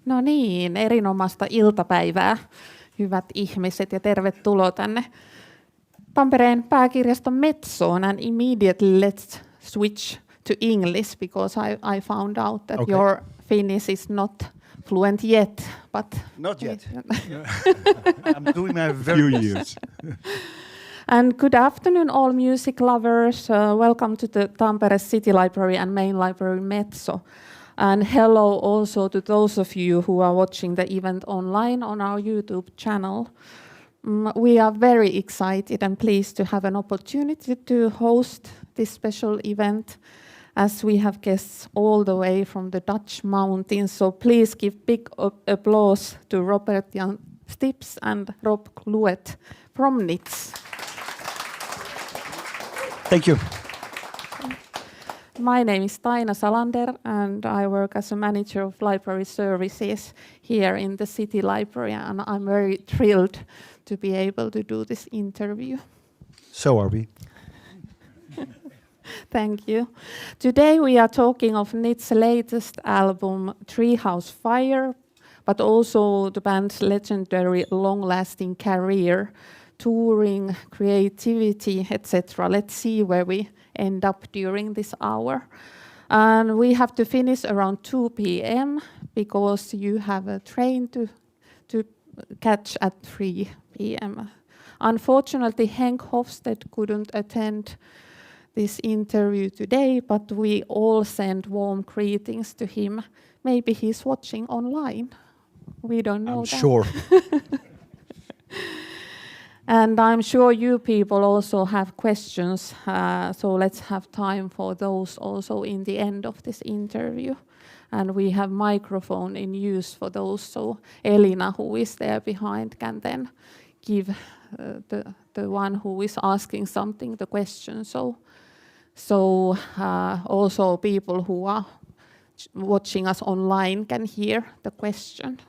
No niin, erinomaista iltapäivää, hyvät ihmiset, ja tervetuloa tänne Tampereen pääkirjaston Metsoon. And immediately let's switch to English, because I found out that your Finnish is not fluent yet. But not yet. I'm doing my very few years. And good afternoon, all music lovers. Welcome to the Tampere City Library and Main Library Metso. And hello also to those of you who are watching the event online on our YouTube channel. We are very excited and pleased to have an opportunity to host this special event, as we have guests all the way from the Dutch mountains. So please give big applause to Robert Jan Stips and Rob Kloet from NITS. Thank you. My name is Taina Sahlander, and I work as a manager of library services here in the City Library, and I'm very thrilled to be able to do this interview. So are we. Thank you. Today we are talking of NITS' latest album, Treehouse Fire, but also the band's legendary long-lasting career, touring, creativity, etc. Let's see where we end up during this hour. And we have to finish around 2 p.m. because you have a train to catch at 3 p.m. Unfortunately, Henk Hofstedt couldn't attend this interview today, but we all send warm greetings to him. Maybe he's watching online. We don't know. I'm sure. And I'm sure you people also have questions, so let's have time for those also in the end of this interview. And we have microphone in use for those, so Elina, who is there behind, can then give the one who is asking something the question. So also people who are watching us online can hear the question.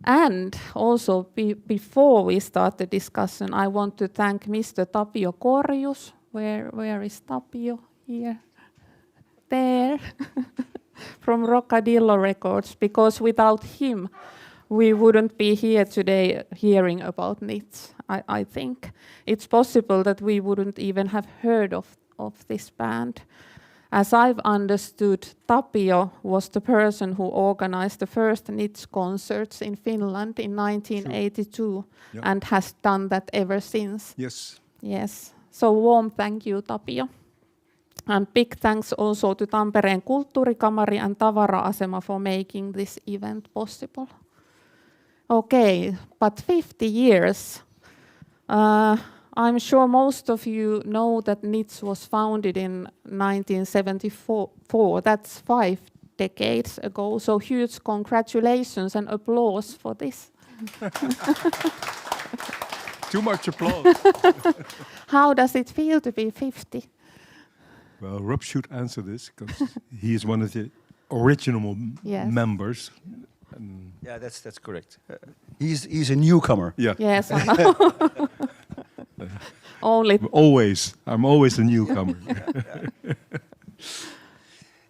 And also, before we start the discussion, I want to thank Mr. Tapio Korjus. Where is Tapio? Here. There. From Rockadillo Records, because without him, we wouldn't be here today hearing about NITS, I think. It's possible that we wouldn't even have heard of this band. As I've understood, Tapio was the person who organized the first NITS concerts in Finland in 1982, and has done that ever since. Yes. So warm thank you, Tapio. And big thanks also to Tampereen Kulttuurikamari and Tavara-asema for making this event possible. Okay, but 50 years. I'm sure most of you know that NITS was founded in 1974. That's 5 decades ago. So huge congratulations and applause for this. Too much applause. How does it feel to be 50? Well, Rob should answer this, because he is one of the original members. Yeah, that's correct. He's a newcomer. Yeah. Yes, I know. I'm always a newcomer.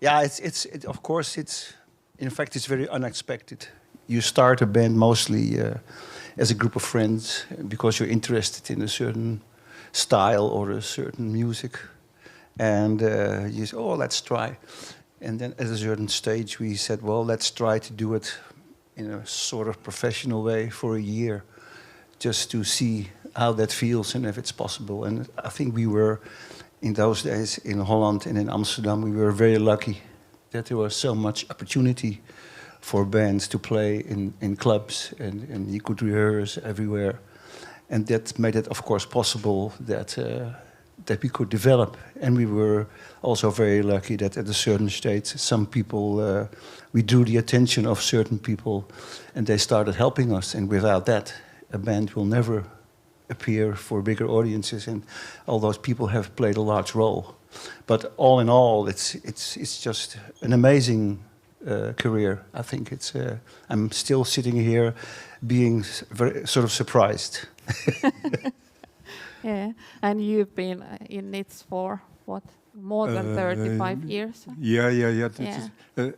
It's of course in fact it's very unexpected. You start a band mostly as a group of friends because you're interested in a certain style or a certain music, and you say, oh, let's try. And then at a certain stage we said, well, let's try to do it in a sort of professional way for a year, just to see how that feels and if it's possible. And I think we were, in those days in Holland and in Amsterdam, we were very lucky that there was so much opportunity for bands to play in clubs, and you could rehearse everywhere. And that made it, of course, possible that we could develop. And we were also very lucky that at a certain stage, some people, we drew the attention of certain people, and they started helping us. And without that, a band will never appear for bigger audiences, and all those people have played a large role. But all in all, it's just an amazing career. I think I'm still sitting here being very sort of surprised. Yeah, and you've been in NITS for what, more than 35 years. Yeah.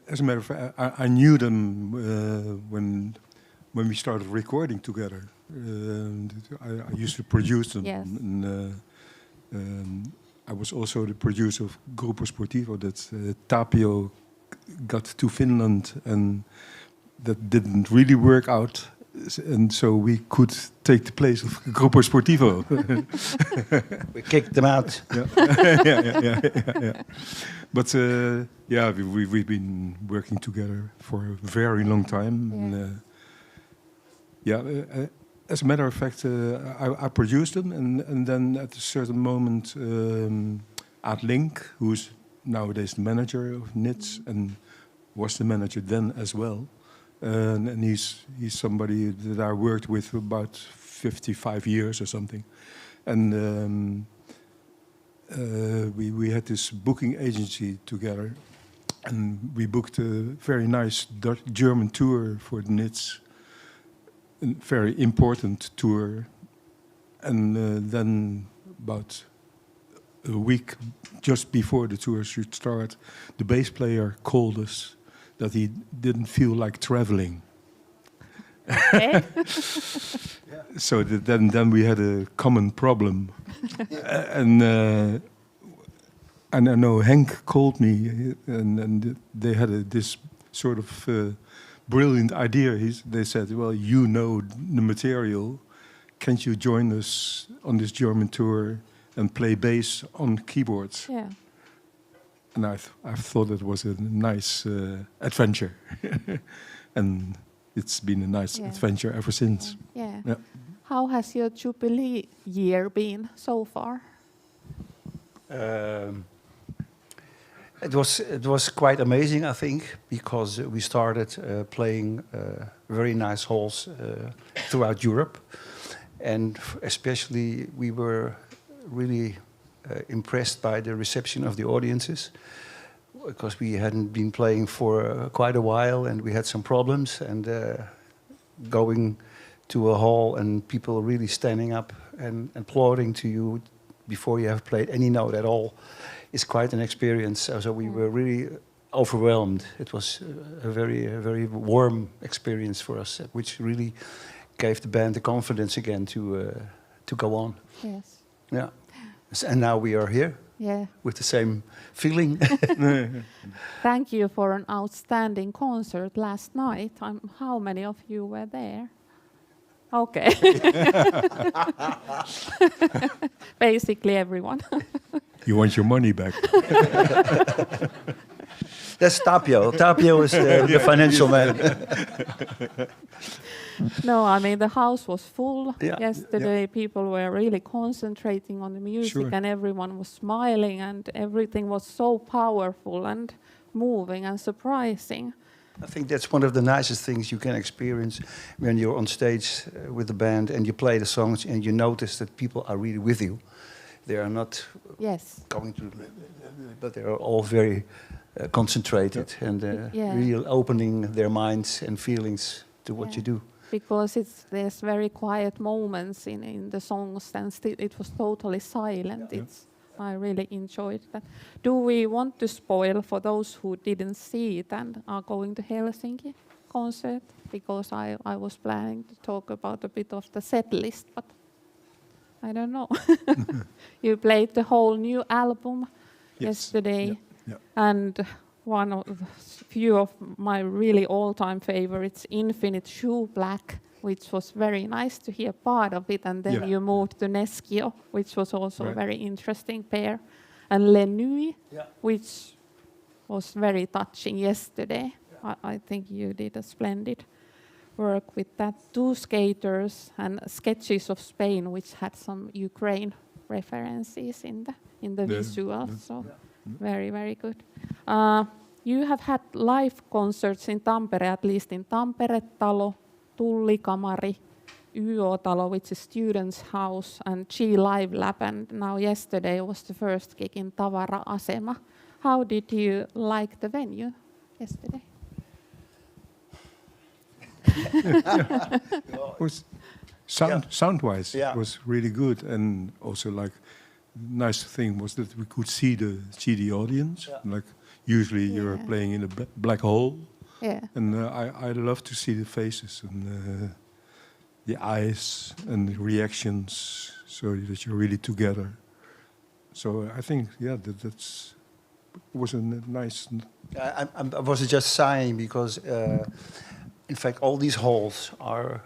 As a matter of fact, I knew them when we started recording together. I used to produce them. Yes. And I was also the producer of Gruppo Sportivo that Tapio got to Finland, and that didn't really work out. And so we could take the place of Gruppo Sportivo. We kicked them out. Yeah. But we've been working together for a very long time. Yeah. And, as a matter of fact, I produced them, and then at a certain moment, Aad Link, who's nowadays the manager of NITS and was the manager then as well, and he's somebody that I worked with for about 55 years or something, and we had this booking agency together, and we booked a very nice German tour for the NITS. A very important tour, and then about a week just before the tour should start, the bass player called us that he didn't feel like traveling. Okay. So then we had a common problem, and I know Henk called me, and they had this sort of brilliant idea. They said, well, you know the material. Can't you join us on this German tour and play bass on keyboards? Yeah. And I thought it was a nice adventure. And it's been a nice adventure ever since. Yeah. How has your Jubilee year been so far? It was quite amazing, I think, because we started playing very nice halls throughout Europe, and especially we were really impressed by the reception of the audiences, because we hadn't been playing for quite a while and we had some problems, and going to a hall and people really standing up and applauding to you before you have played any note at all is quite an experience. So we were really overwhelmed. It was a very warm experience for us, which really gave the band the confidence again to go on. Yes. Yeah. And now we are here. Yeah. With the same feeling. Thank you for an outstanding concert last night. How many of you were there? Okay. Basically everyone. You want your money back. That's Tapio. Tapio is the financial man. No, I mean, the house was full yesterday. Yeah. People were really concentrating on the music, and everyone was smiling, and everything was so powerful and moving and surprising. I think that's one of the nicest things you can experience when you're on stage with the band and you play the songs and you notice that people are really with you. They are not going to, but they are all very concentrated and really opening their minds and feelings to what you do. Because there's very quiet moments in the songs, and it was totally silent. I really enjoyed that. Do we want to spoil for those who didn't see it and are going to Helsinki concert? Because I was planning to talk about a bit of the set list, but I don't know. You played the whole new album yesterday, and one of the few of my really all-time favorites, Infinite Shoe Black, which was very nice to hear part of it, and then you moved to Neskio, which was also a very interesting pair, and Le Nuit, which was very touching yesterday. I think you did a splendid work with that. Two Skaters and Sketches of Spain, which had some Ukraine references in the visuals. So very, very good. You have had live concerts in Tampere, at least in Tampere-talo, Kulttuurikamari, YO-talo, which is Students' House, and G Live Lab, and now yesterday was the first gig in Tavara-asema. How did you like the venue yesterday? Was sound-wise, it was really good, and also like nice thing was that we could see the audience. Yeah. Like usually you're playing in a black hole. Yeah. And I love to see the faces and the eyes and the reactions, so that you're really together. So I think, that's was a nice. I was just sighing because, in fact, all these halls are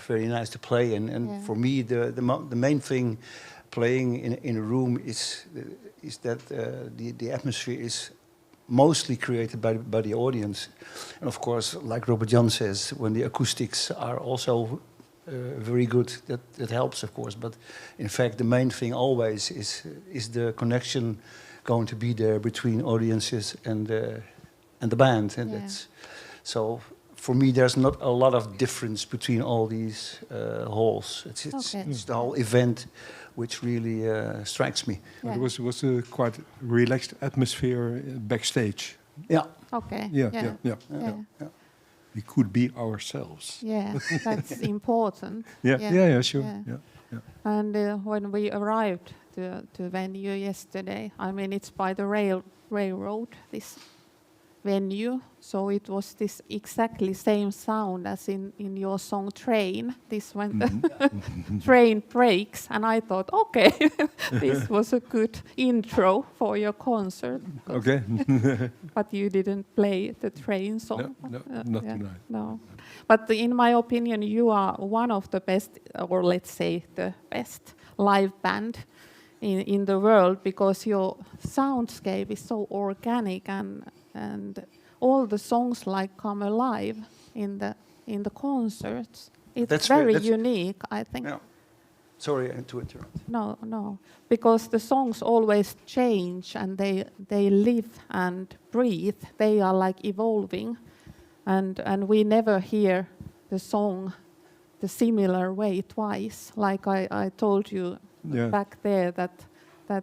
very nice to play in, and for me, the main thing playing in a room is that the atmosphere is mostly created by the audience, and of course, like Robert Jan says, when the acoustics are also very good, that helps, of course. But in fact, the main thing always is the connection going to be there between audiences and the band, and that's so. For me, there's not a lot of difference between all these halls. It's the whole event which really strikes me. Yeah. It was a quite relaxed atmosphere backstage. Yeah. Okay. Yeah. We could be ourselves. Yeah, that's important. Sure. Yeah. And when we arrived to venue yesterday, I mean, it's by the railroad, this venue, so it was this exactly same sound as in your song Train. This when the train breaks, and I thought, okay, this was a good intro for your concert. Okay. But you didn't play the train song. No, not tonight. No. But in my opinion, you are one of the best, or let's say the best live band in the world, because your soundscape is so organic and all the songs come alive in the concerts. It's very unique, I think. Yeah. Sorry to interrupt. No, because the songs always change and they live and breathe. They are evolving, and we never hear the song the similar way twice. Like I told you back there that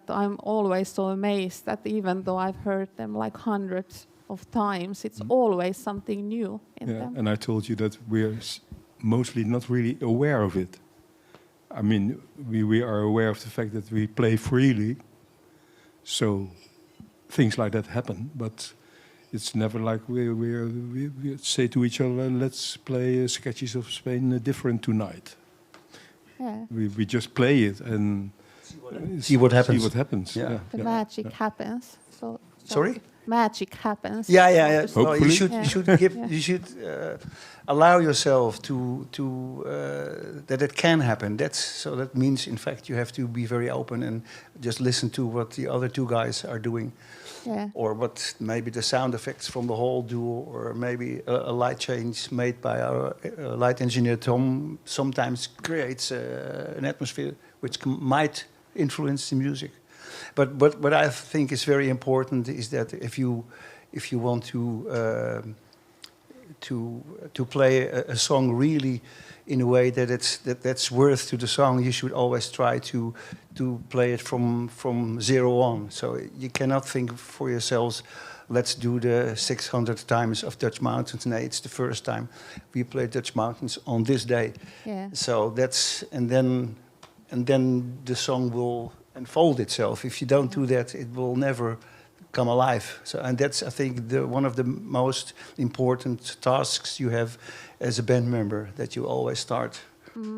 I'm always so amazed that even though I've heard them hundreds of times, it's always something new in them. And I told you that we're mostly not really aware of it. I mean, we are aware of the fact that we play freely, so things like that happen, but it's never like we say to each other, let's play Sketches of Spain different tonight. Yeah. We just play it and see what happens. See what happens. Yeah. The magic happens. So Sorry? Magic happens. Yeah. Hopefully. No, you should allow yourself to that it can happen. That means, in fact, you have to be very open and just listen to what the other two guys are doing. Yeah. Or what maybe the sound effects from the whole duo, or maybe a light change made by our light engineer Tom sometimes creates an atmosphere which might influence the music. But what I think is very important is that if you want to play a song really in a way that's worth to the song, you should always try to play it from zero on. So you cannot think for yourselves, let's do the 600 times of Dutch Mountains. No, it's the first time we played Dutch Mountains on this day. Yeah. So and then the song will unfold itself. If you don't do that, it will never come alive. So, and that's, I think, one of the most important tasks you have as a band member, that you always start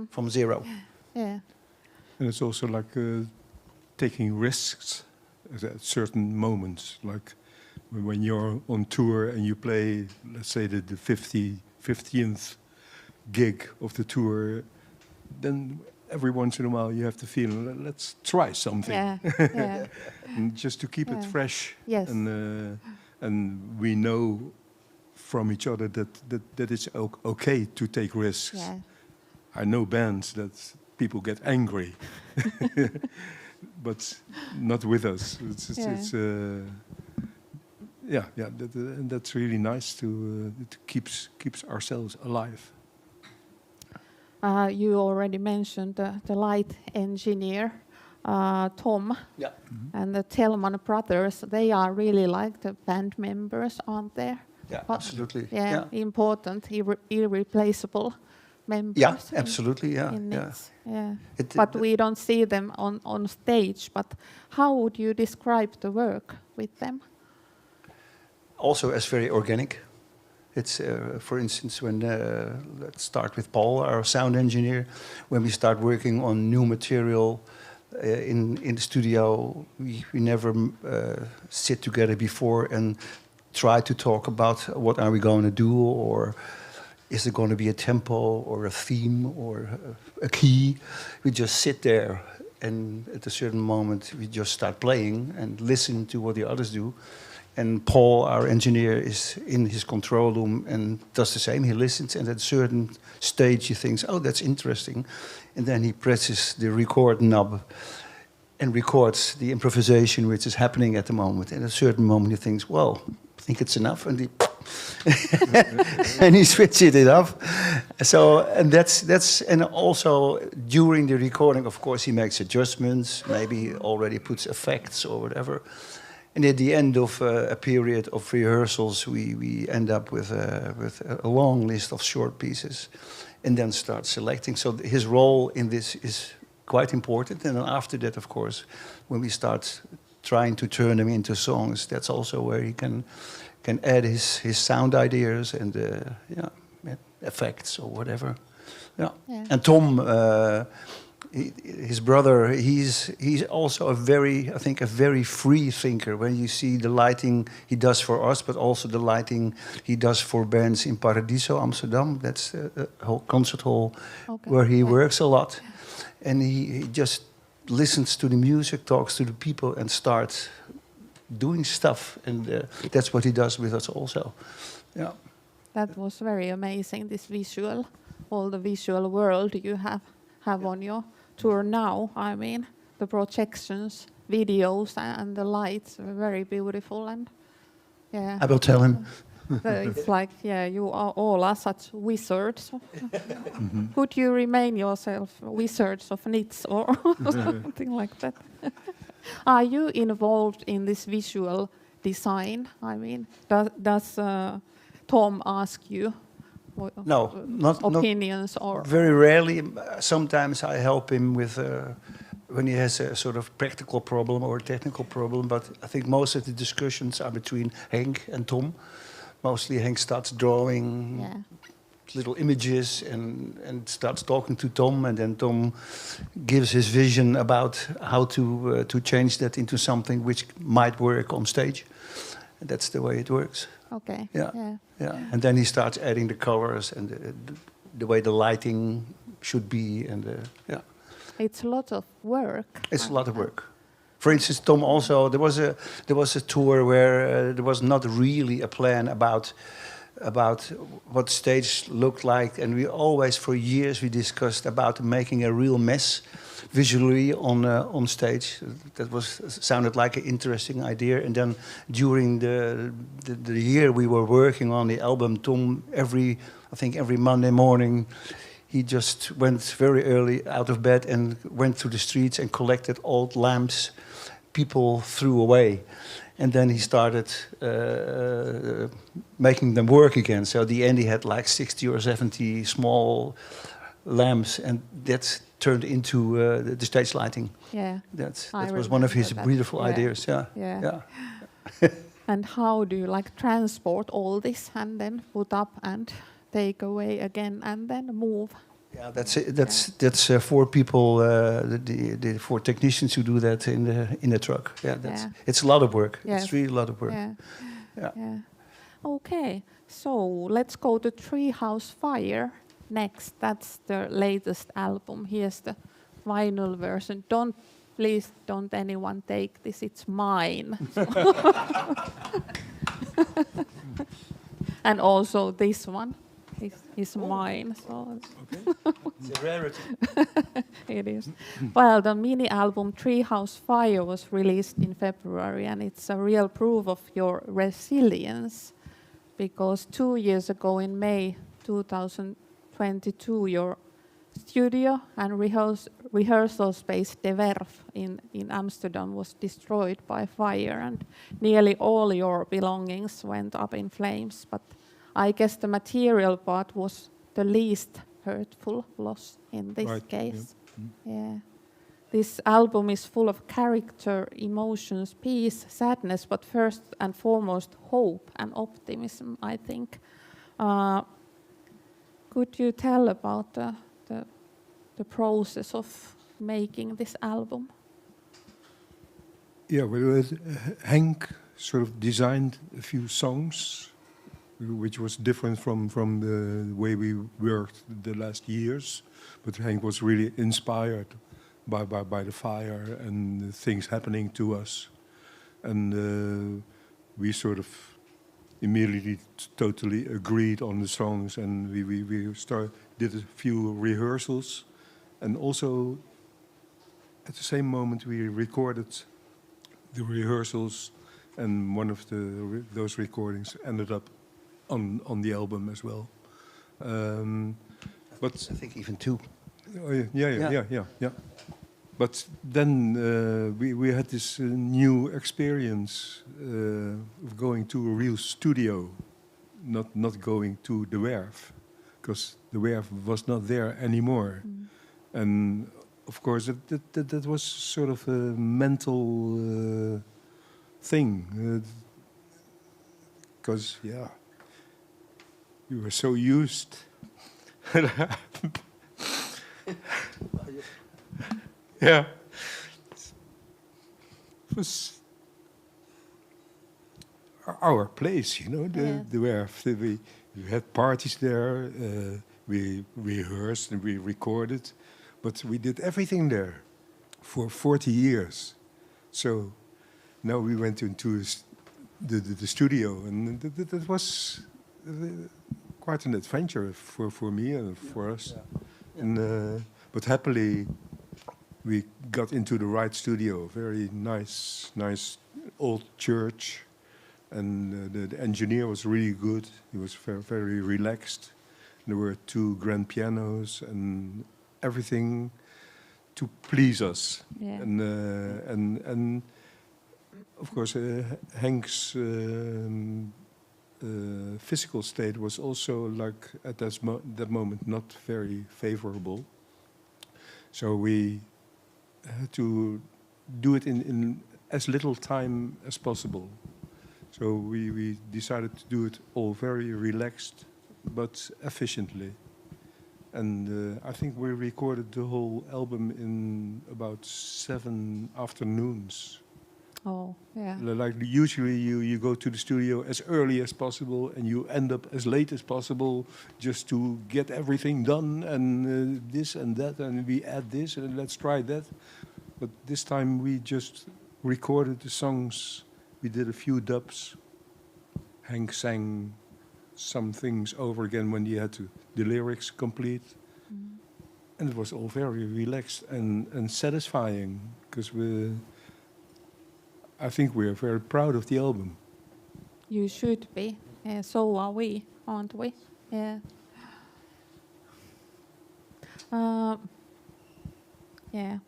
from zero. Yeah. And it's also taking risks at certain moments, like when you're on tour and you play, let's say, the 50th gig of the tour, then every once in a while you have to feel, let's try something. Yeah. And just to keep it fresh. Yes. And we know from each other that it's okay to take risks. Yeah. I know bands that people get angry, but not with us. That's really nice to keeps ourselves alive. You already mentioned the light engineer, Tom, and the Tellman brothers. They are really like the band members, aren't they? Yeah, absolutely. Yeah, important, irreplaceable members. Yeah, absolutely. Yeah, in yeah. NITS. Yeah. It- But we don't see them on stage. But how would you describe the work with them? Also as very organic. It's, for instance, when, let's start with Paul, our sound engineer, when we start working on new material in the studio, we never sit together before and try to talk about what are we going to do, or is there going to be a tempo or a theme or a key. We just sit there, and at a certain moment we just start playing and listen to what the others do. And Paul, our engineer, is in his control room and does the same. He listens, and at a certain stage he thinks, oh, that's interesting. And then he presses the record knob and records the improvisation which is happening at the moment. And at a certain moment he thinks, well, I think it's enough. And he and he switches it off. So, and that's and also during the recording, of course, he makes adjustments. Maybe he already puts effects or whatever. And at the end of a period of rehearsals, we end up with a long list of short pieces, and then start selecting. So his role in this is quite important. And then after that, of course, when we start trying to turn them into songs, that's also where he can add his sound ideas and effects or whatever. Yeah. And Tom, his brother, he's also a very free thinker. When you see the lighting he does for us, but also the lighting he does for bands in Paradiso, Amsterdam. That's a whole concert hall where he works a lot, and he just listens to the music, talks to the people, and starts doing stuff. And that's what he does with us also. Yeah. That was very amazing. This visual, all the visual world you have on your tour now. I mean, the projections, videos, and the lights are very beautiful. And yeah, I will tell him. It's like, you all are such wizards. Could you remain yourself wizards of NITS or something like that? Are you involved in this visual design? I mean, does Tom ask you? No, not opinions or very rarely. Sometimes I help him with when he has a sort of practical problem or a technical problem. But I think most of the discussions are between Henk and Tom. Mostly Henk starts drawing little images and starts talking to Tom, and then Tom gives his vision about how to change that into something which might work on stage. And that's the way it works. Okay. Yeah. And then he starts adding the colors and the way the lighting should be, and It's a lot of work. It's a lot of work. For instance, Tom also, there was a tour where there was not really a plan about what stage looked like, and we always for years we discussed about making a real mess visually on stage. That sounded like an interesting idea. And then during the year we were working on the album, Tom every Monday morning he just went very early out of bed and went to the streets and collected old lamps people threw away. And then he started making them work again. So at the end he had like 60 or 70 small lamps, and that's turned into the stage lighting. Yeah. That was one of his beautiful ideas. Yeah. And how do you like transport all this and then put up and take away again and then move? Yeah, that's 4 people, the 4 technicians who do that in the truck. It's a lot of work. Yes. It's really a lot of work. Yeah. Okay, so let's go to Treehouse Fire next. That's the latest album. Here's the vinyl version. Please don't anyone take this. It's mine. And also this one is mine. So it's a rarity. It is. Well, the mini album Treehouse Fire was released in February, and it's a real proof of your resilience, because 2 years ago in May 2022, your studio and rehearsal space De Werf in Amsterdam was destroyed by fire, and nearly all your belongings went up in flames. But I guess the material part was the least hurtful loss in this Right, case. yeah. Yeah. This album is full of character, emotions, peace, sadness, but first and foremost hope and optimism, I think. Could you tell about the process of making this album? Yeah, well, Henk sort of designed a few songs, which was different from the way we worked the last years. But Henk was really inspired by the fire and the things happening to us. And we sort of immediately totally agreed on the songs, and we did a few rehearsals. And also, at the same moment, we recorded the rehearsals, and one of those recordings ended up on the album as well. But I think even 2. Oh, yeah. But then we had this new experience of going to a real studio, not going to the Werf, because the Werf was not there anymore. And of course, that was sort of a mental thing, because you were so used. Yeah, it was our place, the Werf. We had parties there, we rehearsed and we recorded, but we did everything there for 40 years. So now we went into the studio, and that was quite an adventure for me and for us. Yeah. And, but happily, we got into the right studio, very nice old church, and the engineer was really good. He was very relaxed. There were 2 grand pianos and everything to please us. Yeah. And of course, Henk's physical state was also, like, at that moment, not very favorable. So we had to do it in as little time as possible. So we decided to do it all very relaxed, but efficiently. And I think we recorded the whole album in about 7 afternoons. Oh, yeah. Like usually you go to the studio as early as possible and you end up as late as possible just to get everything done, and this and that, and we add this and let's try that. But this time we just recorded the songs. We did a few dubs. Henk sang some things over again when he had the lyrics complete. And it was all very relaxed and satisfying, because I think we are very proud of the album. You should be. So are we, aren't we? Yeah. Yeah.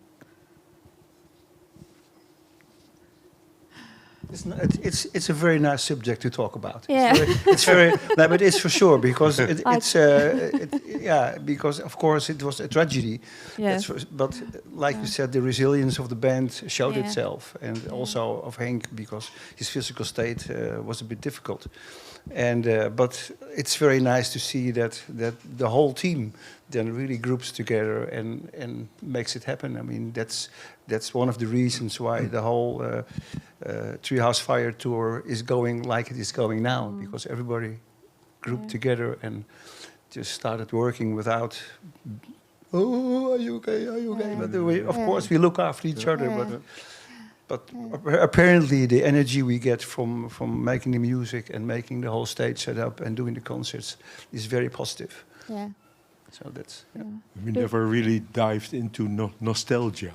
It's a very nice subject to talk about. Yeah. It's very no, but it's for sure, because because of course it was a tragedy. Yes. But like you said, the resilience of the band showed itself, and also of Henk, because his physical state was a bit difficult. And but it's very nice to see that the whole team then really groups together and makes it happen. I mean, that's one of the reasons why the whole Treehouse Fire tour is going like it is going now, because everybody grouped together and just started working without, are you okay? Are you okay? But of course we look after each other, but apparently the energy we get from making the music and making the whole stage set up and doing the concerts is very positive. Yeah. So that's we never really dived into nostalgia.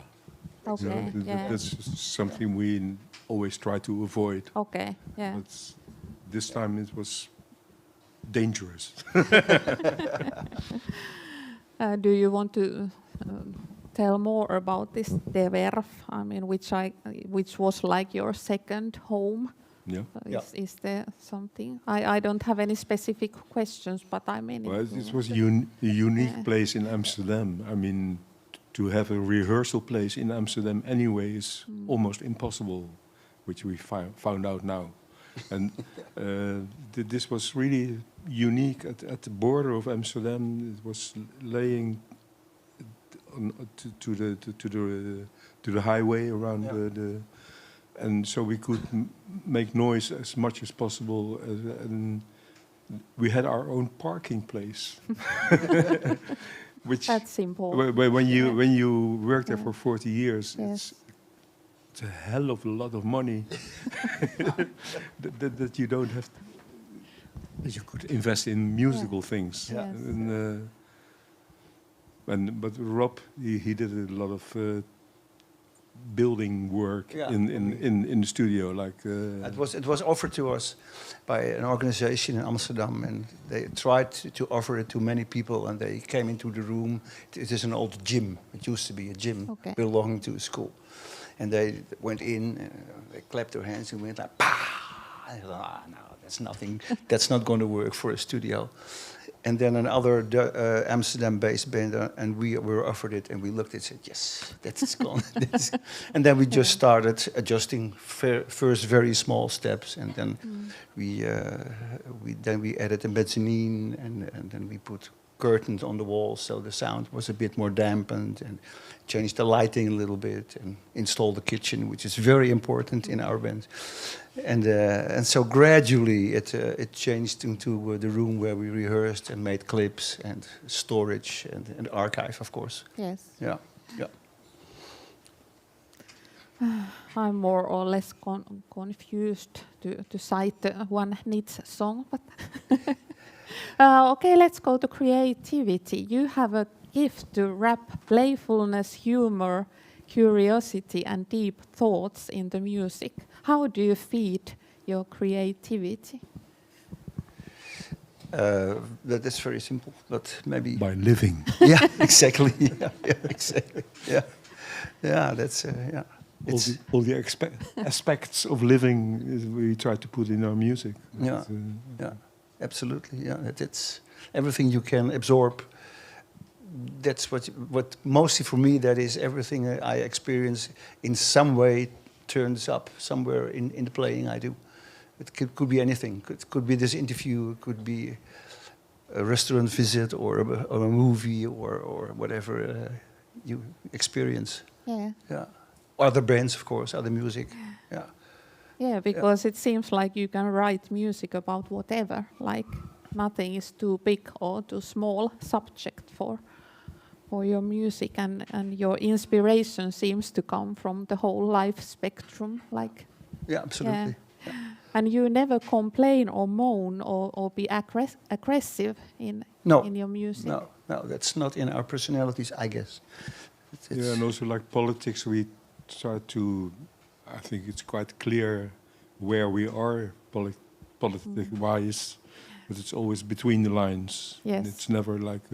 Okay. That's something we always try to avoid. Okay. Yeah. But this time it was dangerous. Do you want to tell more about this De Werf? I mean, which was like your second home Yeah. Is there something? I don't have any specific questions, but I mean... Well, it was a unique place in Amsterdam. I mean, to have a rehearsal place in Amsterdam anyway is almost impossible, which we found out now. And this was really unique at the border of Amsterdam. It was laying to the highway around and so we could make noise as much as possible. And we had our own parking place. Which that's simple. When you work there for 40 years, it's a hell of a lot of money that you don't have. That you could invest in musical things. Yes. But Rob, he did a lot of building work in the studio. Like it was offered to us by an organization in Amsterdam, and they tried to offer it to many people. And they came into the room. It is an old gym. It used to be a gym belonging to a school. And they went in, they clapped their hands, and went like, "Pah!" I thought, no, that's nothing. That's not going to work for a studio. And then another Amsterdam-based band, and we were offered it, and we looked and said, yes, that's gone. And then we just started adjusting first very small steps, and then we added a mezzanine, and then we put curtains on the walls, so the sound was a bit more dampened, and changed the lighting a little bit, and installed the kitchen, which is very important in our band. And so gradually it changed into the room where we rehearsed and made clips and storage and archive, of course. Yes. Yeah. I'm more or less confused to cite the One NITS song, but okay, let's go to creativity. You have a gift to wrap playfulness, humor, curiosity, and deep thoughts in the music. How do you feed your creativity? That is very simple, but maybe by living. Yeah, exactly. Exactly. Yeah. That's all the aspects of living we try to put in our music. Yeah, absolutely. Yeah, it's everything you can absorb. That's what mostly for me, that is everything I experience in some way turns up somewhere in the playing I do. It could be anything. It could be this interview, it could be a restaurant visit or a movie or whatever you experience. Yeah. Other bands, of course, other music. Yeah. Yeah, because it seems like you can write music about whatever. Like nothing is too big or too small subject for your music, and your inspiration seems to come from the whole life spectrum. Like. Yeah, absolutely. Yeah. And you never complain or moan or be aggressive in your music. No, that's not in our personalities, I guess. Yeah, and also like politics, we try to. I think it's quite clear where we are politic-wise, but it's always between the lines. Yes. And it's never like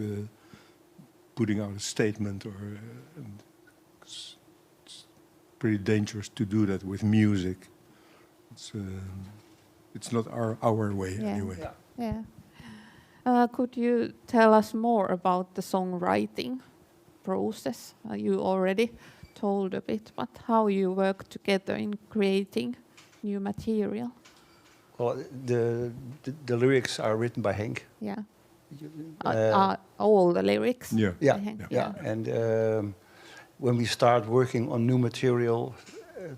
putting out a statement it's pretty dangerous to do that with music. It's not our way anyway. Yeah. Could you tell us more about the songwriting process? You already told a bit, but how you work together in creating new material? Well, the lyrics are written by Henk. Yeah. All the lyrics. Yeah. And when we start working on new material,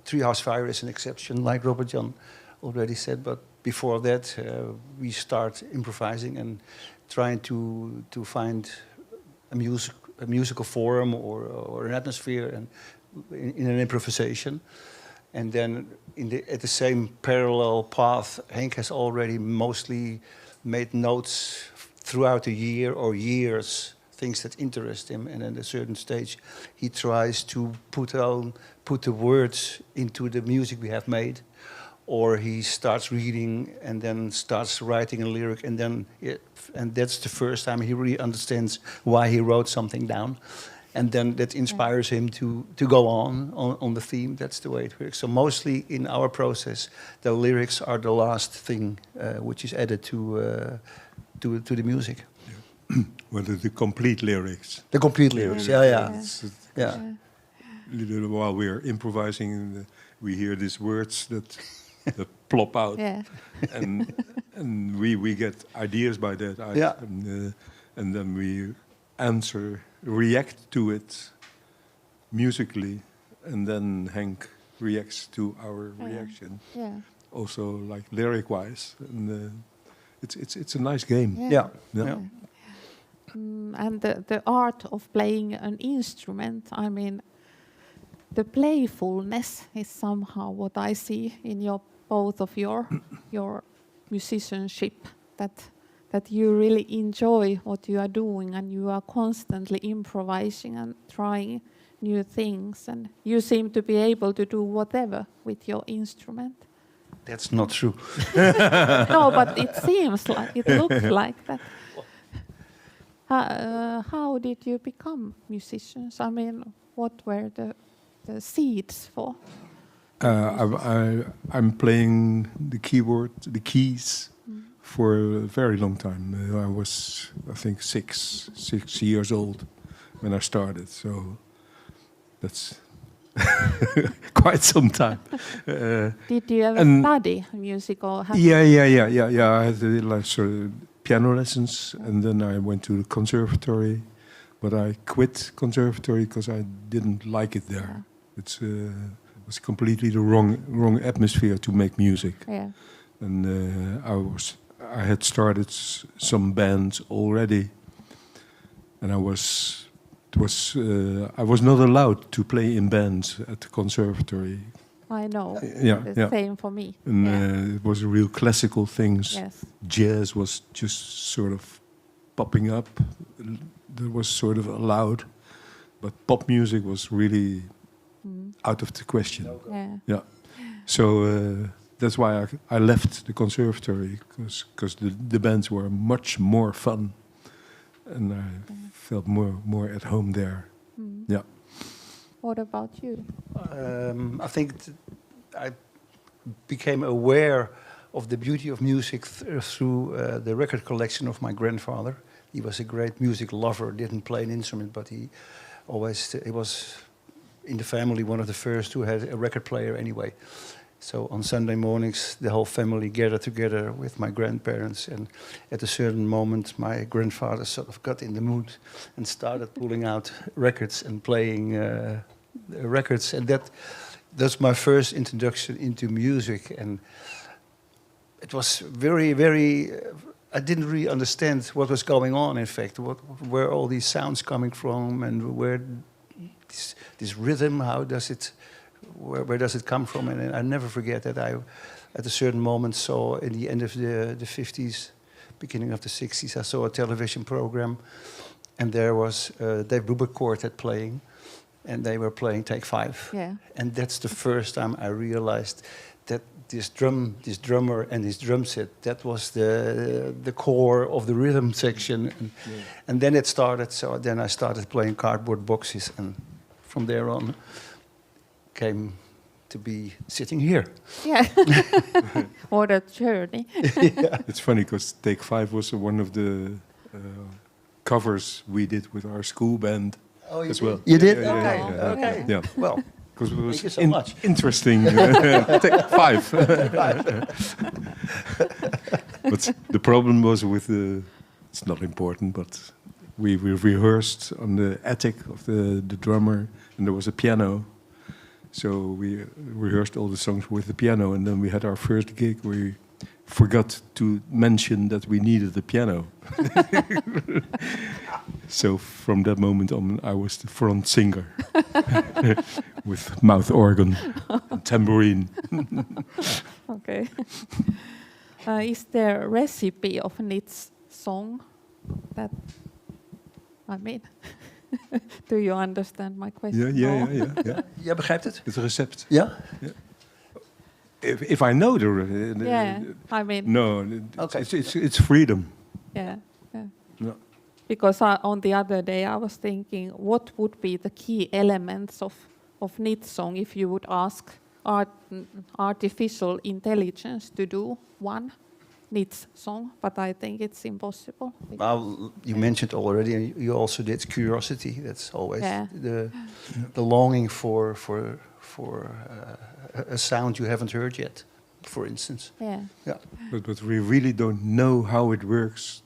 Treehouse Fire is an exception, like Robert Jan already said. But before that, we start improvising and trying to find a musical form or an atmosphere, and in an improvisation. And then at the same parallel path, Henk has already mostly made notes throughout the year or years, things that interest him, and at a certain stage he tries to put the words into the music we have made, or he starts reading and then starts writing a lyric, and that's the first time he really understands why he wrote something down. and then that inspires him to go on the theme. That's the way it works. So mostly in our process, the lyrics are the last thing which is added to the music. Well, the complete lyrics. The complete lyrics, yeah. While we are improvising, we hear these words that plop out, and we get ideas by that, and then we react to it musically, and then Henk reacts to our reaction. Yeah. Also, like lyric-wise, and it's a nice game. Yeah. And the art of playing an instrument, I mean, the playfulness is somehow what I see in both of your musicianship, that you really enjoy what you are doing and you are constantly improvising and trying new things, and you seem to be able to do whatever with your instrument. That's not true. No, but it seems like, it looks like that. How did you become musicians? I mean, what were the seeds for? I'm playing the keys for a very long time. I was, I think, six years old when I started. So that's quite some time. Did you ever study music or have? Yeah. I had like sort of piano lessons, and then I went to the conservatory, but I quit conservatory because I didn't like it there. It was completely the wrong atmosphere to make music. Yeah. And I had started some bands already, and I was not allowed to play in bands at the conservatory. I know. The same for me. And it was real classical things. Yes. Jazz was just sort of popping up. That was sort of allowed, but pop music was really out of the question. Yeah. So that's why I left the conservatory, because the bands were much more fun, and I felt more at home there. Yeah. What about you? I think I became aware of the beauty of music through the record collection of my grandfather. He was a great music lover, didn't play an instrument, but he was in the family one of the first who had a record player anyway. So on Sunday mornings, the whole family gathered together with my grandparents, and at a certain moment, my grandfather sort of got in the mood and started pulling out records and playing records, and that's my first introduction into music. And it was very, very. I didn't really understand what was going on. In fact, where all these sounds coming from, and where this rhythm, how does it? Where does it come from? And I never forget that I, at a certain moment, saw in the end of the 50s, beginning of the 60s, I saw a television program, and there was Dave Brubeck Quartet playing, and they were playing Take 5. Yeah. And that's the first time I realized that this drummer and his drum set, that was the core of the rhythm section. And then it started, so then I started playing cardboard boxes, and from there on, came to be sitting here. Yeah. What a journey. Yeah. It's funny because Take 5 was one of the covers we did with our school band as well. You did? Yeah, okay. Yeah. Well, because it was thank you so much. Interesting. Take 5. But the problem was with it's not important, but we rehearsed on the attic of the drummer, and there was a piano. So we rehearsed all the songs with the piano, and then we had our first gig. We forgot to mention that we needed the piano. So from that moment on, I was the front singer with mouth organ and tambourine. Okay. Is there a recipe of NITS song that, I mean... Do you understand my question? Yeah. Jij begrijpt het? Het recept. Ja? If I know the yeah, I mean... No, okay. It's freedom. Yeah. No. because on the other day I was thinking, what would be the key elements of NITS song if you would ask artificial intelligence to do one NITS song, but I think it's impossible. Well, you mentioned already, and you also did curiosity. That's always the longing for a sound you haven't heard yet, for instance. Yeah. But we really don't know how it works.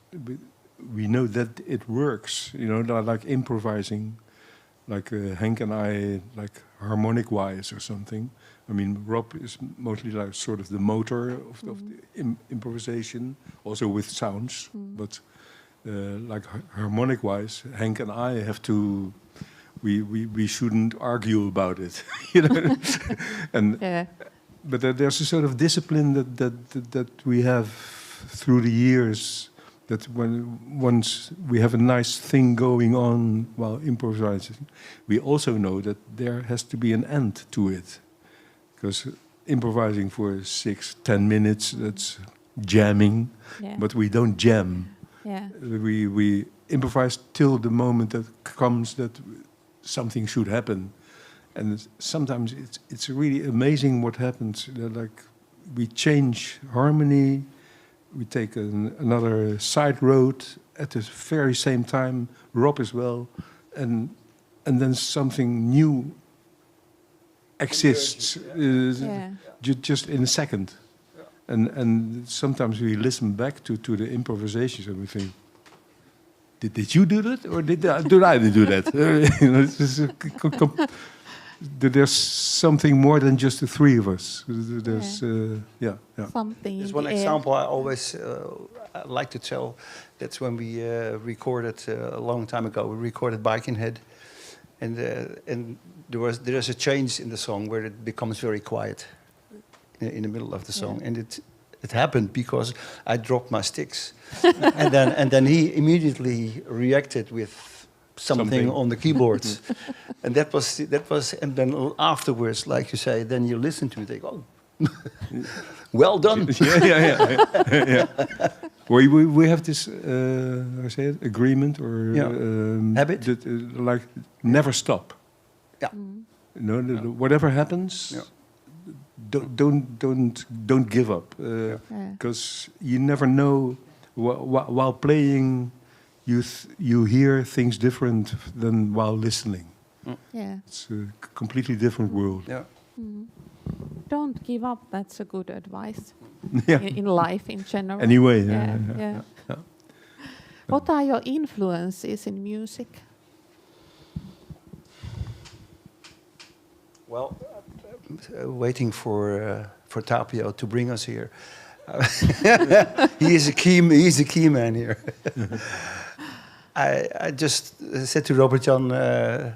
We know that it works, like improvising, like Henk and I, like harmonic-wise or something. I mean, Rob is mostly like sort of the motor of the improvisation, also with sounds. But like harmonic-wise, Henk and I have to. We shouldn't argue about it, and but there's a sort of discipline that we have through the years. That once we have a nice thing going on while improvising, we also know that there has to be an end to it. Because improvising for 6-10 minutes, that's jamming, but we don't jam. Yeah. We improvise till the moment that comes that something should happen. And sometimes it's really amazing what happens. Like we change harmony, we take another side road at the very same time, Rob as well, and then something new exists just in a second. And sometimes we listen back to the improvisations and we think, did you do that or did I do that? There's something more than just the three of us. There's something. There's one example I always like to tell. That's when we recorded a long time ago. We recorded Bikenhead, and there is a change in the song where it becomes very quiet in the middle of the song, and it happened because I dropped my sticks, and then he immediately reacted with something on the keyboards, and that was, and then afterwards, like you say, then you listen to it, they go, well done. Yeah. We have this, I say it, agreement or habit, that, like never stop. Yeah. Whatever happens, don't give up, because you never know. While playing, you hear things different than while listening. It's a completely different world. Don't give up. That's a good advice in life in general. Anyway, What are your influences in music? Well, waiting for Tapio to bring us here. He's a key man here. I just said to Robert Jan, I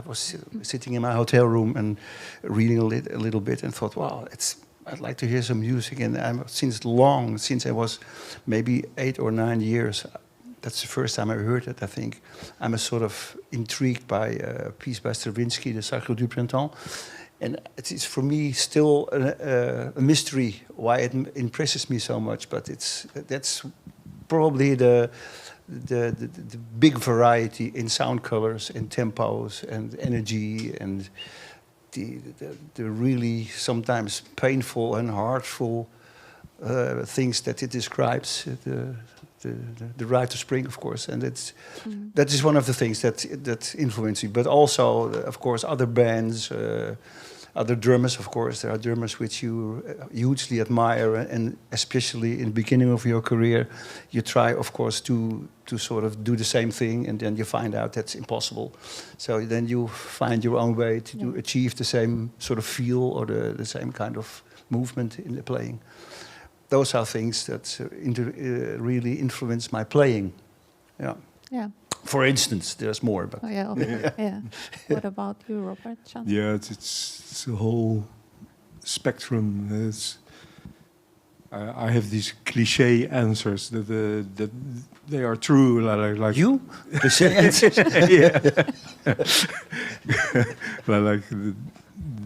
was sitting in my hotel room and reading a little bit and thought, wow, I'd like to hear some music. And since I was maybe 8 or 9 years, that's the first time I heard it, I think. I'm a sort of intrigued by a piece by Stravinsky, the Sacre du Printemps. And it is for me still a mystery why it impresses me so much. But that's probably the big variety in sound colors and tempos and energy and the really sometimes painful and heartful things that it describes. The Rite of Spring, of course, and that is one of the things that influenced me. But also, of course, other bands, other drummers. Of course, there are drummers which you hugely admire, and especially in the beginning of your career, you try, of course, to sort of do the same thing, and then you find out that's impossible. So then you find your own way to achieve the same sort of feel or the same kind of movement in the playing. Those are things that really influence my playing. Yeah. For instance, there's more, but What about you, Robert Jan? Yeah, it's a whole spectrum. I have these cliché answers that they are true. Like you, cliché answers. Like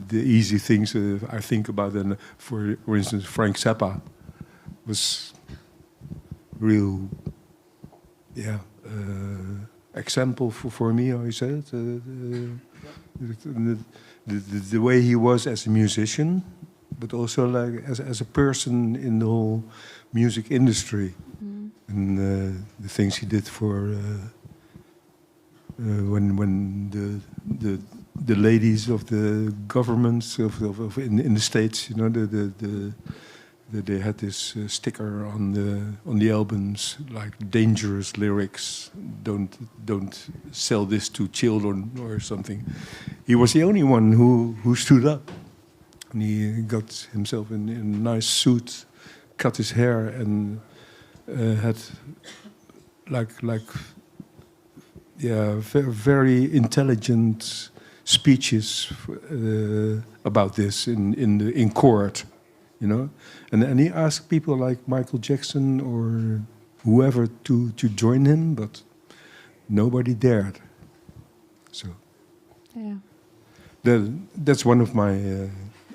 the easy things I think about. And for instance, Frank Zappa was real example for me, how you say it, the way he was as a musician, but also like as a person in the whole music industry, and the things he did for when the ladies of the governments of in the States, you know, they had this sticker on the albums like dangerous lyrics. Don't sell this to children or something. He was the only one who stood up, and he got himself in a nice suit, cut his hair, and had very intelligent speeches about this in court, you know, and he asked people like Michael Jackson or whoever to join him, but nobody dared. So that's one of my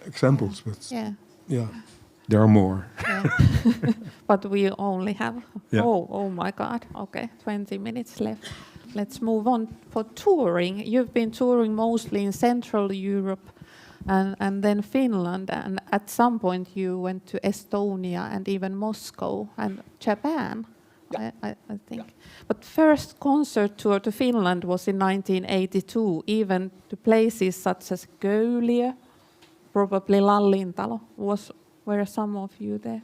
examples. But there are more. But we only have oh my God, okay, 20 minutes left. Let's move on for touring. You've been touring mostly in Central Europe and then Finland, and at some point you went to Estonia and even Moscow and Japan, I think. But first concert tour to Finland was in 1982, even to places such as Köyliö, probably Lallintalo. Were some of you there?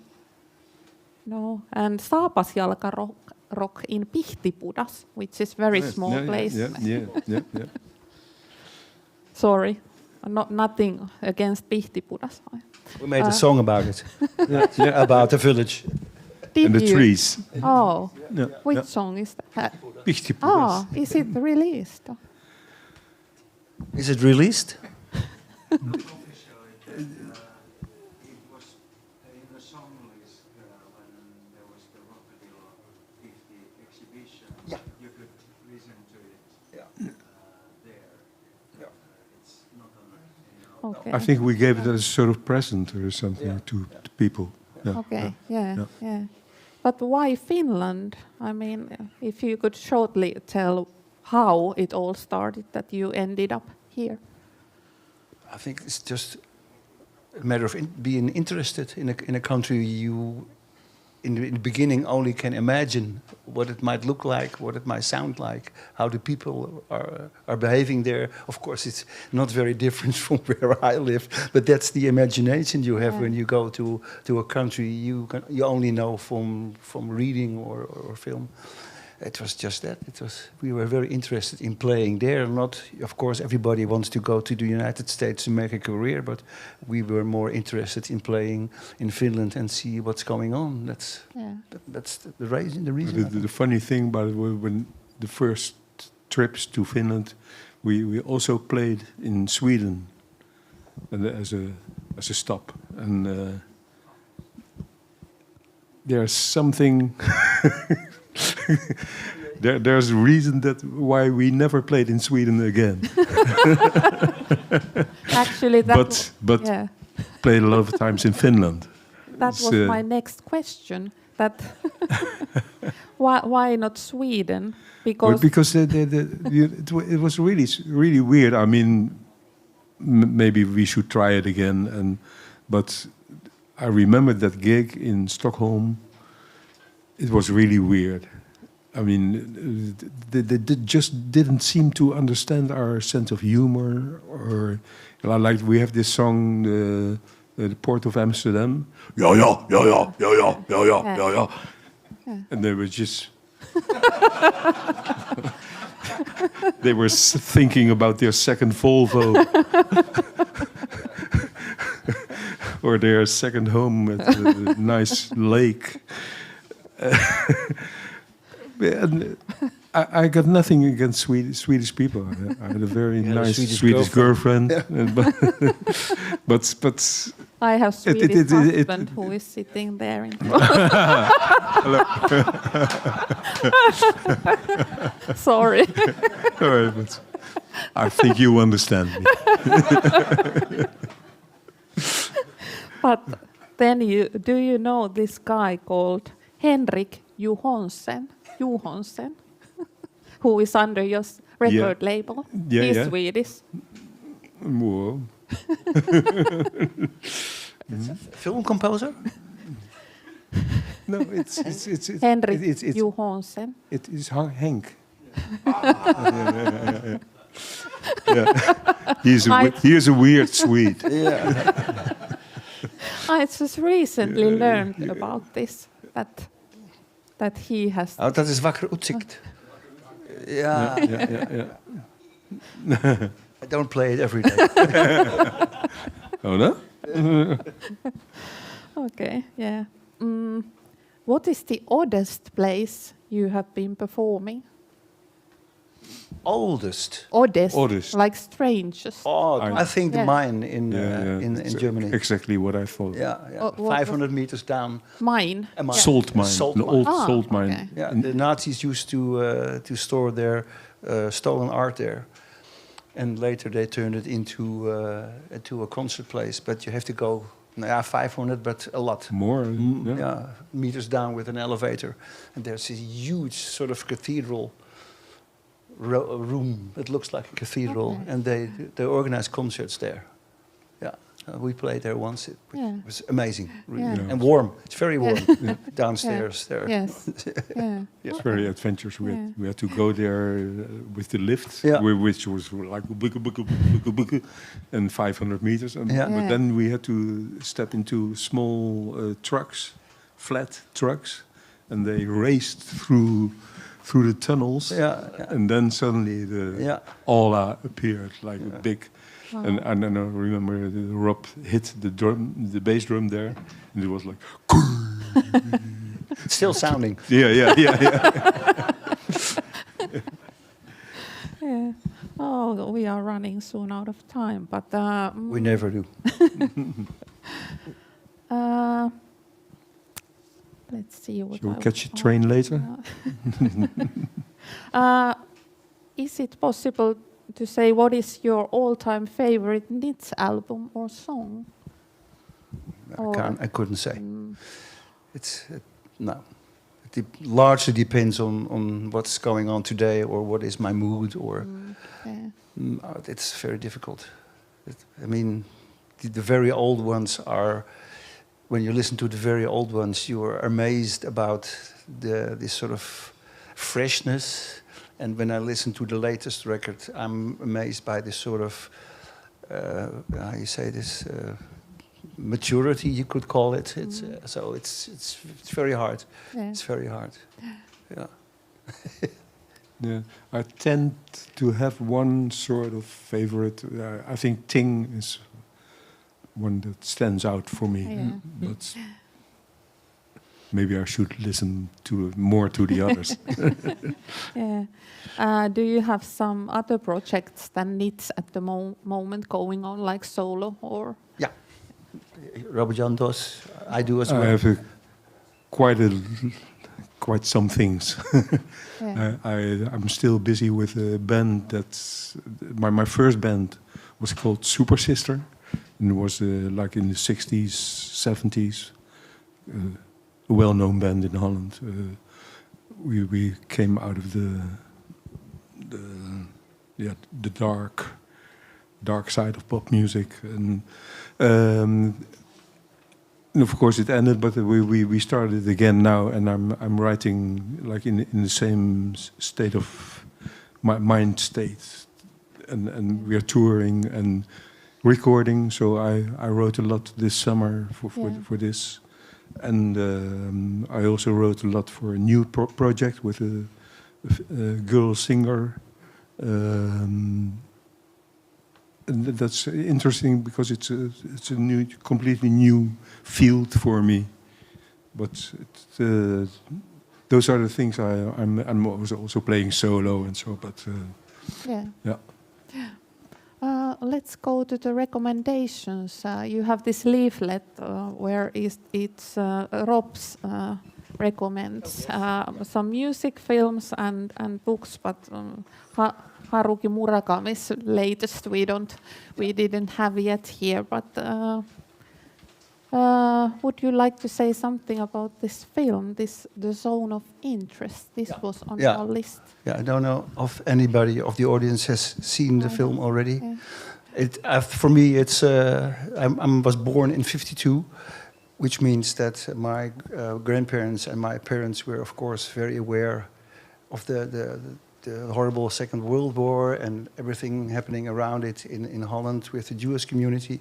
No. And Saapasjalka Rock in Pihtipudas, which is very small place. Yeah. Sorry, nothing against Pihtipudas. We made a song about it, about the village. And the trees. Oh, which song is that? Pihtipudas. Is it released? Is it released? Okay. I think we gave it as a sort of present or something to people. Yeah. But why Finland? I mean, if you could shortly tell how it all started, that you ended up here. I think it's just a matter of being interested in a country you, in the beginning, only can imagine what it might look like, what it might sound like, how the people are behaving there. Of course, it's not very different from where I live, but that's the imagination you have when you go to a country you only know from reading or film. It was just that. We were very interested in playing there. Not, of course, everybody wants to go to the United States to make a career, but we were more interested in playing in Finland and see what's going on. That's the reason. The funny thing about it, when the first trips to Finland, we also played in Sweden, and as a stop. And there's something. There's a reason why we never played in Sweden again. Actually, but played a lot of times in Finland. That was my next question. That why not Sweden? Because it was really weird. I mean, maybe we should try it again. But I remember that gig in Stockholm. It was really weird. I mean, they just didn't seem to understand our sense of humor. Or like we have this song, the Port of Amsterdam. Yeah. And they were just... they were thinking about their second Volvo. Or their second home at a nice lake. And I got nothing against Swedish people. I had a very nice Swedish girlfriend. but I have Swedish husband who is sitting there in front. Sorry. All right, but I think you understand me. But then do you know this guy called Henrik Johansson? Johansson, who is under your record label. He's Swedish. Whoa. Film composer? No, it's Henrik Johansson. It is Henk. He is a weird Swede. I just recently learned about this, that he has... Oh, dat is Wakker Uitzicht. Yeah. I don't play it every day. Oh, no? Okay, yeah. What is the oddest place you have been performing? Oddest, like strangest. I think mine in Germany. Exactly what I thought. Yeah. 500 meters down. Mine. Salt mine. An old salt mine. Okay. Yeah, the Nazis used to store their stolen art there, and later they turned it into a concert place. But you have to go 500, but a lot more. Meters down with an elevator, and there's this huge sort of cathedral room. It looks like a cathedral, and they organize concerts there. Yeah, we played there once. It was amazing, really. And warm. It's very warm downstairs there. Yes. It's very adventurous. We had to go there with the lift, which was like and 500 meters. But then we had to step into small trucks, flat trucks, and they raced through the tunnels, and then suddenly the aula appeared like a big. Wow. And then I remember Rob hit the bass drum there, and it was like still sounding. Yeah. Oh, we are running soon out of time, but we never do. Let's see what. Shall we catch a train later? Is it possible to say what is your all-time favorite NITS album or song? I couldn't say. It's no. It largely depends on what's going on today, or what is my mood, or it's very difficult. I mean, the very old ones are. When you listen to the very old ones, you are amazed about this sort of freshness. And when I listen to the latest record, I'm amazed by this sort of, how you say this, maturity, you could call it. It's, so it's very hard. Yeah. It's very hard. Yeah. I tend to have one sort of favorite. I think Ting is one that stands out for me. But maybe I should listen more to the others. Do you have some other projects than NITS at the moment going on, like solo or? Yeah, Robert Jan does. I do as well. I have quite some things. I'm still busy with a band that's my first band was called Super Sister, and it was like in the 60s, 70s. A well-known band in Holland. We came out of the dark side of pop music, and of course it ended. But we started again now, and I'm writing like in the same state of mind state, and we are touring and recording. So I wrote a lot this summer for this. And I also wrote a lot for a new project with a girl singer. And that's interesting because it's a new, completely new field for me. But those are the things I'm also playing solo and so. But let's go to the recommendations. You have this leaflet where it's Rob's recommends some music, films, and books. But Haruki Murakami's latest we didn't have yet here. But Would you like to say something about this film, the zone of interest? This was on our list. Yeah, I don't know if anybody of the audience has seen the film already. Yeah. For me, it's I was born in '52, which means that my grandparents and my parents were, of course, very aware of the horrible Second World War and everything happening around it in Holland with the Jewish community.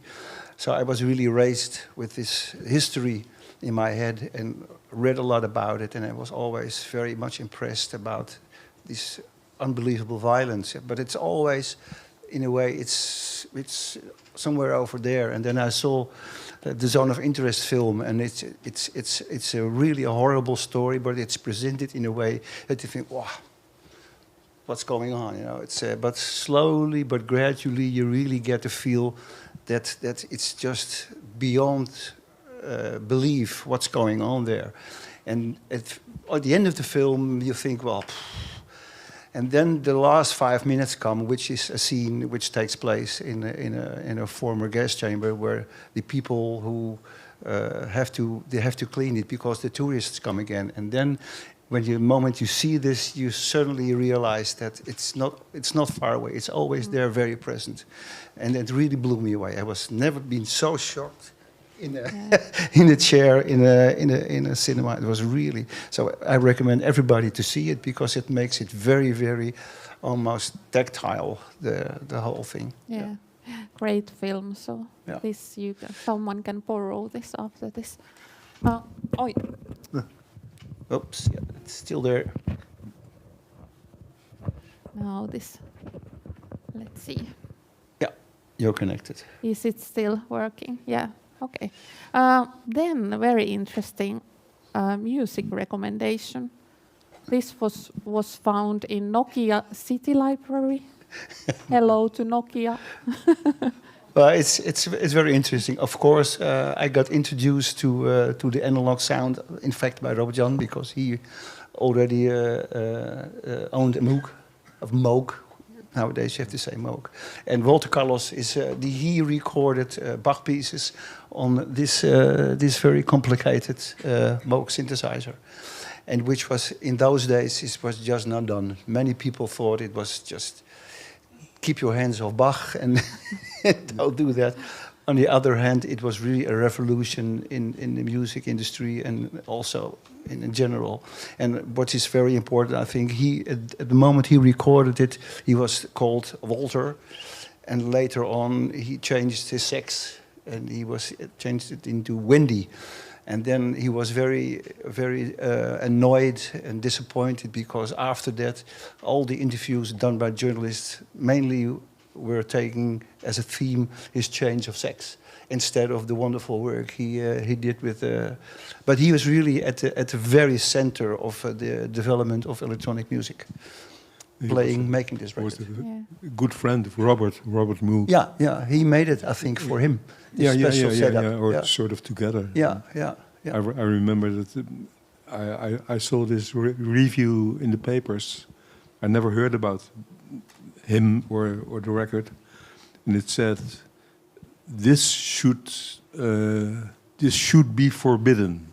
So I was really raised with this history in my head and read a lot about it, and I was always very much impressed about this unbelievable violence. But it's always, in a way, it's somewhere over there. And then I saw the Zone of Interest film, and it's really a horrible story, but it's presented in a way that you think, wow, what's going on? You know, but slowly but gradually you really get to feel that it's just beyond belief what's going on there. And at the end of the film, you think, well, and then the last 5 minutes come, which is a scene which takes place in a former gas chamber where the people who have to clean it because the tourists come again. And then the moment you see this, you suddenly realize that it's not far away. It's always there, very present, and it really blew me away. I was never been so shocked in a chair in a cinema. It was really so. I recommend everybody to see it because it makes it very, very almost tactile. The whole thing. Yeah. Great film. So this someone can borrow this after this. Oops, yeah, it's still there. Now this, let's see. Yeah, you're connected. Is it still working? Yeah, okay. Then very interesting music recommendation. This was found in Nokia City Library. Hello to Nokia. Well, it's very interesting. Of course, I got introduced to the analog sound, in fact, by Robert Jan, because he already owned a Moog. Nowadays, you have to say Moog. And Walter Carlos he recorded Bach pieces on this very complicated Moog synthesizer, and which was in those days it was just not done. Many people thought it was just keep your hands off Bach and don't do that. On the other hand, it was really a revolution in the music industry and also in general. And what is very important, I think, at the moment he recorded it, he was called Walter, and later on he changed his sex and changed it into Wendy. And then he was very, very annoyed and disappointed because after that, all the interviews done by journalists mainly were taking as a theme his change of sex instead of the wonderful work he did with. But he was really at the very center of the development of electronic music, making this record. Was a good friend of Robert Moog. Yeah, he made it, I think, for him. Or sort of together. Yeah. I remember that I saw this review in the papers. I never heard about him or the record, and it said this should be forbidden.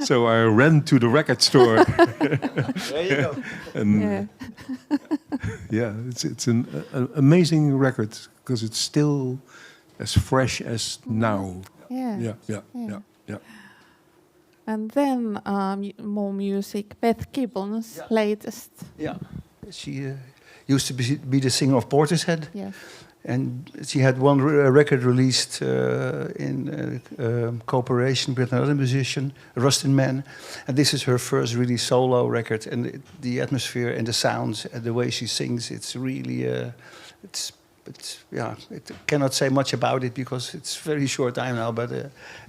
So I ran to the record store. There you go. And it's an amazing record because it's still as fresh as now. Yeah. Yeah. And then more music. Beth Gibbons' latest. Yeah, she used to be the singer of Portishead. Yes. And she had one record released in cooperation with another musician, Rustin Man. And this is her first really solo record. And the atmosphere and the sounds and the way she sings, it's really, I cannot say much about it because it's very short time now. But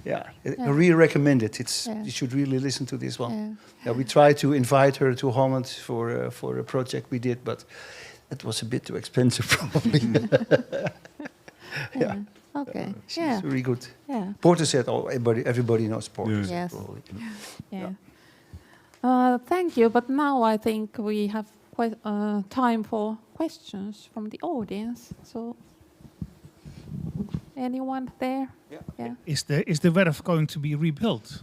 I really recommend it. You should really listen to this one. We tried to invite her to Holland for a project we did, but it was a bit too expensive, probably. Okay. She's really good. Yeah. Portishead, everybody knows Portishead. Yes. Probably. Thank you. But now I think we have time for questions from the audience. So, Anyone there? Yeah. Is the Werf going to be rebuilt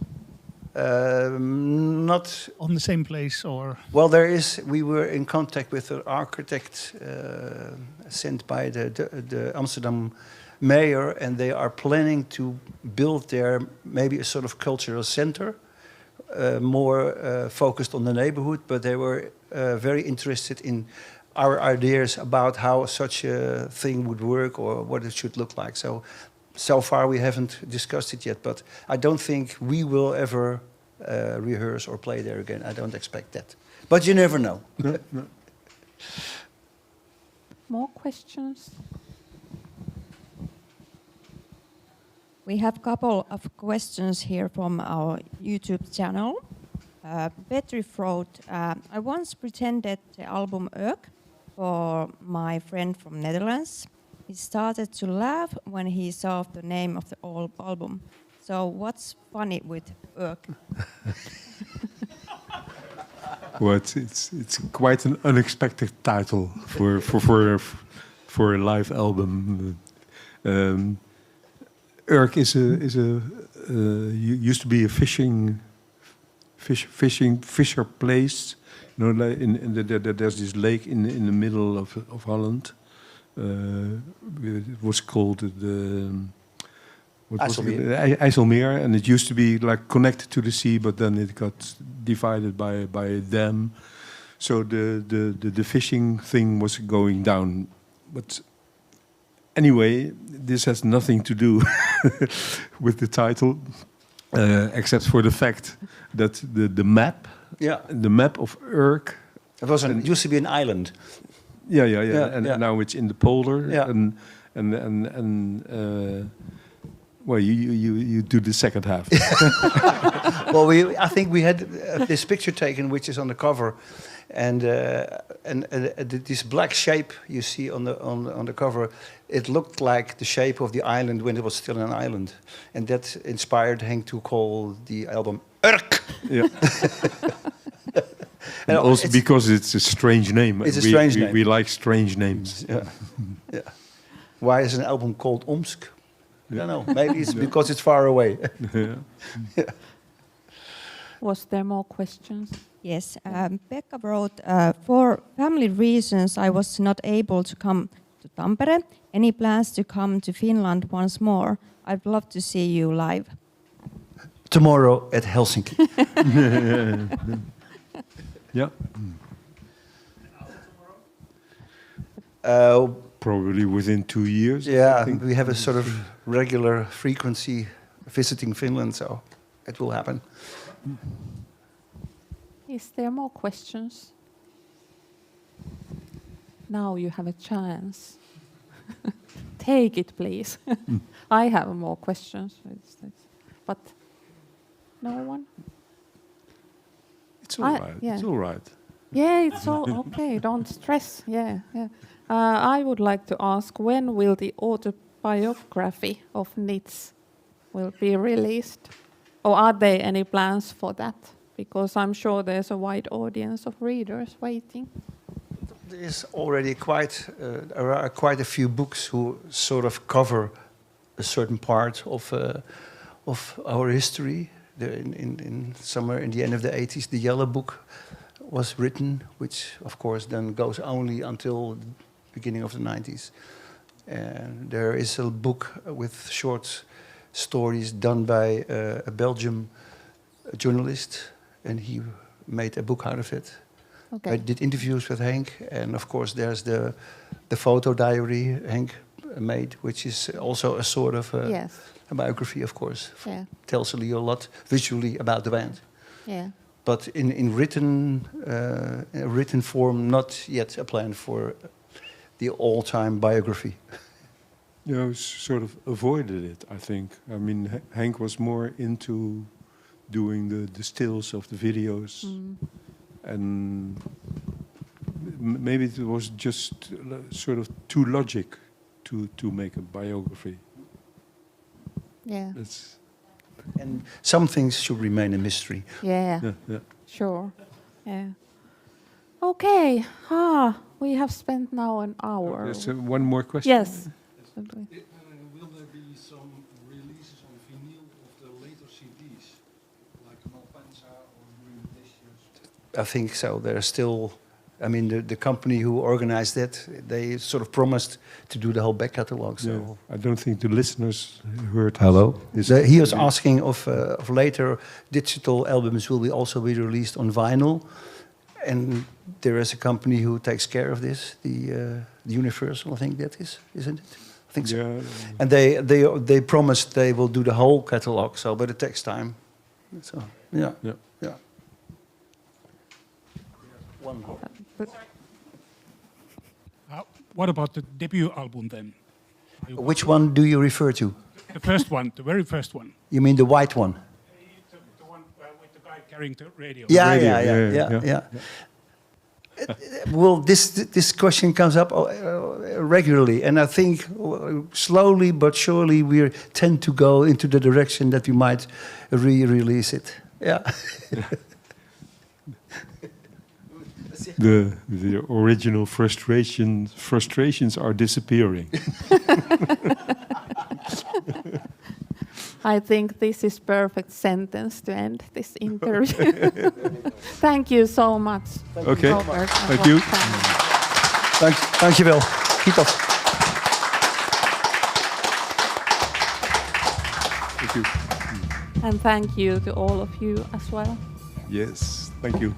Not on the same place or? well. We were in contact with an architect sent by the Amsterdam mayor, and they are planning to build there maybe a sort of cultural center, more focused on the neighborhood. But they were very interested in our ideas about how such a thing would work or what it should look like. So far we haven't discussed it yet, but I don't think we will ever rehearse or play there again. I don't expect that. But you never know. No. More questions? We have a couple of questions here from our YouTube channel. Petri wrote, I once pretended the album Urk for my friend from Netherlands. He started to laugh when he saw the name of the album. So what's funny with Urk? Well, it's quite an unexpected title for a live album. Urk used to be a fisher place. You know, there's this lake in the middle of Holland. It was called the IJsselmeer, and it used to be like connected to the sea, but then it got divided by a dam. So the fishing thing was going down. But anyway, this has nothing to do with the title, except for the fact that the map. Yeah, the map of Urk. it used to be an island. Yeah. And now it's in the polder. Yeah. Well, you do the second half. Well, I think we had this picture taken, which is on the cover, and this black shape you see on the cover, it looked like the shape of the island when it was still an island, and that inspired Henk to call the album Urk. Yeah. And also because it's a strange name. It's a strange name. We like strange names. Yeah. Yeah. Why is an album called Omsk? I don't know. Maybe it's because it's far away. Yeah. Was there more questions? Yes, Pekka wrote, for family reasons I was not able to come to Tampere. Any plans to come to Finland once more? I'd love to see you live. Tomorrow at Helsinki. Yeah. Probably within 2 years. Yeah, I think we have a sort of regular frequency visiting Finland, so it will happen. Is there more questions? Now you have a chance. Take it, please. I have more questions, but no one? It's all right. Yeah. It's all right. Yeah, it's all okay. Don't stress. Yeah. I would like to ask, when will the autobiography of NITS will be released? Or are there any plans for that? Because I'm sure there's a wide audience of readers waiting. There's already there are quite a few books who sort of cover a certain part of our history. In somewhere in the end of the 80s, the Yellow Book was written, which of course then goes only until the beginning of the 90s. And there is a book with short stories done by a Belgian journalist, and he made a book out of it. Okay. I did interviews with Henk, and of course there's the photo diary Henk made, which is also a sort of Yes. a biography, of course. Yeah. Tells a lot visually about the band. Yeah. But in written form, not yet a plan for the all-time biography. Yeah, I sort of avoided it, I think. I mean, Henk was more into doing the stills of the videos. And maybe it was just sort of too logic to make a biography. Yeah. And some things should remain a mystery. Yeah. Yeah. Sure. Yeah. Okay. We have spent now an hour. There's one more question. Yes. Will there be I think so. They're still. I mean, the company who organized that, they sort of promised to do the whole back catalog. So I don't think the listeners heard. Hello. he was asking of later digital albums will also be released on vinyl, and there is a company who takes care of this, the Universal, I think that is, isn't it? I think so. Yeah. And they promised they will do the whole catalog. So, but it takes time. So yeah. One more. What about the debut album then? Which one do you refer to? The first one, the very first one. You mean the white one? The one with the guy carrying the radio. Yeah. Well, this question comes up regularly, and I think slowly but surely we tend to go into the direction that we might re-release it. Yeah. The original frustrations are disappearing. I think this is perfect sentence to end this interview. Thank you so much. Okay. Robert, Thank you. Dankjewel. Keep up. Thank you. And thank you to all of you as well. Yes, thank you.